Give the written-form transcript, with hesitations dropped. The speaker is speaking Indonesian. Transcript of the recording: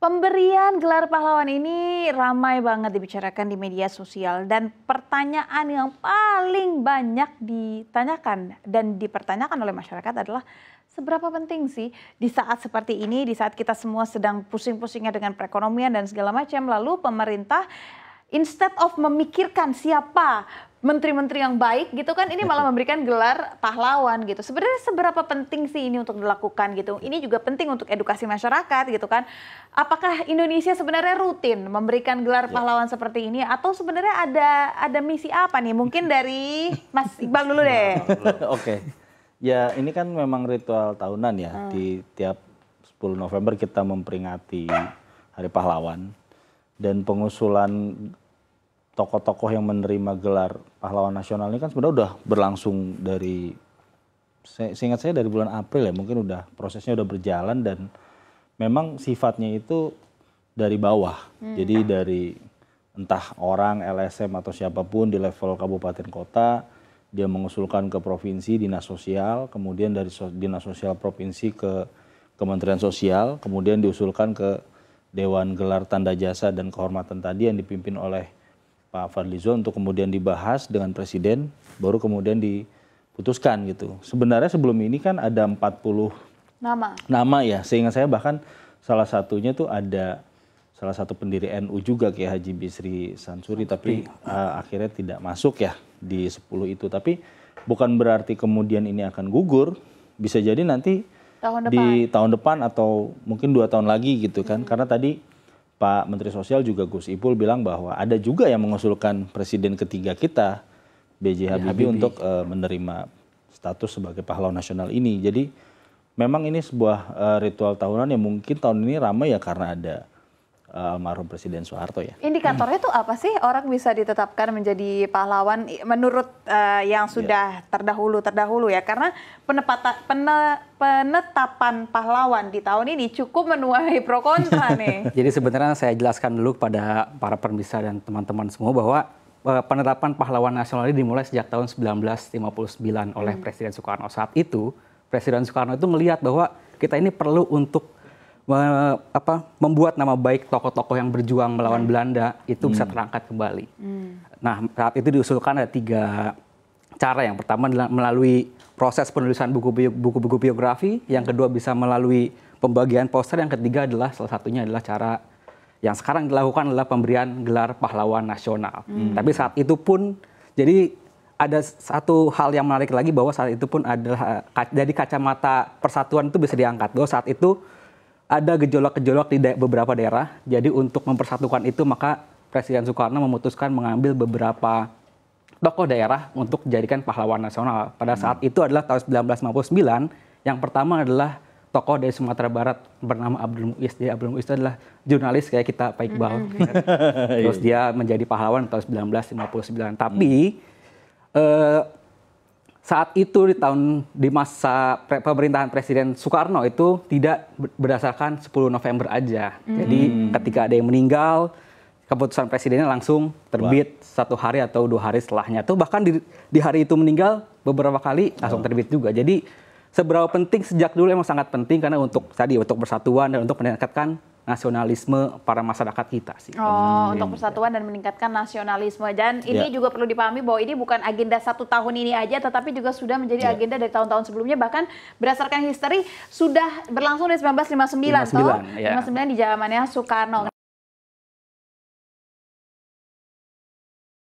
Pemberian gelar pahlawan ini ramai banget dibicarakan di media sosial dan pertanyaan yang paling banyak ditanyakan dan dipertanyakan oleh masyarakat adalah seberapa penting sih di saat seperti ini, di saat kita semua sedang pusing-pusingnya dengan perekonomian dan segala macam, lalu pemerintah instead of memikirkan siapa menteri-menteri yang baik gitu kan, ini malah memberikan gelar pahlawan gitu. Sebenarnya seberapa penting sih ini untuk dilakukan gitu? Ini juga penting untuk edukasi masyarakat gitu kan. Apakah Indonesia sebenarnya rutin memberikan gelar pahlawan seperti ini atau sebenarnya ada misi apa nih? Mungkin dari Mas Iqbal dulu deh. Oke. Ya, ini kan memang ritual tahunan ya. Di tiap 10 November kita memperingati Hari Pahlawan. Dan pengusulan tokoh-tokoh yang menerima gelar pahlawan nasional ini kan sebenarnya udah berlangsung dari, seingat saya dari bulan April ya, mungkin udah prosesnya udah berjalan dan memang sifatnya itu dari bawah. Jadi dari entah orang, LSM atau siapapun di level kabupaten kota, dia mengusulkan ke provinsi, dinas sosial, kemudian dari dinas sosial provinsi ke Kementerian Sosial, kemudian diusulkan ke Dewan Gelar Tanda Jasa dan Kehormatan tadi yang dipimpin oleh Pak Fadlizon untuk kemudian dibahas dengan Presiden, baru kemudian diputuskan gitu. Sebenarnya sebelum ini kan ada 40 nama ya, sehingga saya bahkan salah satunya tuh ada salah satu pendiri NU juga Kiai Haji Bisri Sansuri, tapi akhirnya tidak masuk ya di 10 itu. Tapi bukan berarti kemudian ini akan gugur, bisa jadi nanti di tahun depan atau mungkin 2 tahun lagi gitu kan, karena tadi Pak Menteri Sosial juga Gus Ipul bilang bahwa ada juga yang mengusulkan Presiden ketiga kita, B.J. Habibie, untuk menerima status sebagai pahlawan nasional ini. Jadi memang ini sebuah ritual tahunan yang mungkin tahun ini ramai ya karena ada almarhum Presiden Soeharto ya. Indikatornya tuh apa sih orang bisa ditetapkan menjadi pahlawan menurut yang sudah terdahulu ya? Karena penetapan pahlawan di tahun ini cukup menuai pro kontra nih. Jadi sebenarnya saya jelaskan dulu kepada para pemirsa dan teman-teman semua bahwa penetapan pahlawan nasional ini dimulai sejak tahun 1959 oleh Presiden Soekarno. Saat itu Presiden Soekarno itu melihat bahwa kita ini perlu untuk membuat nama baik tokoh-tokoh yang berjuang melawan Belanda itu bisa terangkat kembali. Nah, saat itu diusulkan ada 3 cara. Yang pertama adalah melalui proses penulisan buku-buku biografi, yang kedua bisa melalui pembagian poster, yang ketiga adalah salah satunya adalah cara yang sekarang dilakukan adalah pemberian gelar pahlawan nasional. Tapi saat itu pun jadi ada satu hal yang menarik lagi bahwa saat itu pun adalah dari kacamata persatuan itu bisa diangkat bahwa saat itu ada gejolak-gejolak di beberapa daerah. Jadi untuk mempersatukan itu maka Presiden Soekarno memutuskan mengambil beberapa tokoh daerah untuk dijadikan pahlawan nasional. Pada saat itu adalah tahun 1959, yang pertama adalah tokoh dari Sumatera Barat bernama Abdul Muiz. Jadi Abdul Muiz itu adalah jurnalis kayak kita, Pak Iqbal. Terus dia menjadi pahlawan tahun 1959. Tapi saat itu di masa pemerintahan Presiden Soekarno itu tidak berdasarkan 10 November aja. Jadi ketika ada yang meninggal, keputusan presidennya langsung terbit 1 hari atau 2 hari setelahnya. Tuh bahkan di hari itu meninggal beberapa kali langsung terbit juga. Jadi seberapa penting sejak dulu emang sangat penting karena untuk persatuan dan untuk meningkatkan nasionalisme para masyarakat kita sih. Untuk persatuan dan meningkatkan nasionalisme. Dan ini juga perlu dipahami bahwa ini bukan agenda 1 tahun ini aja, tetapi juga sudah menjadi agenda dari tahun-tahun sebelumnya. Bahkan berdasarkan history sudah berlangsung dari 1959 toh. 59 di zamannya Soekarno.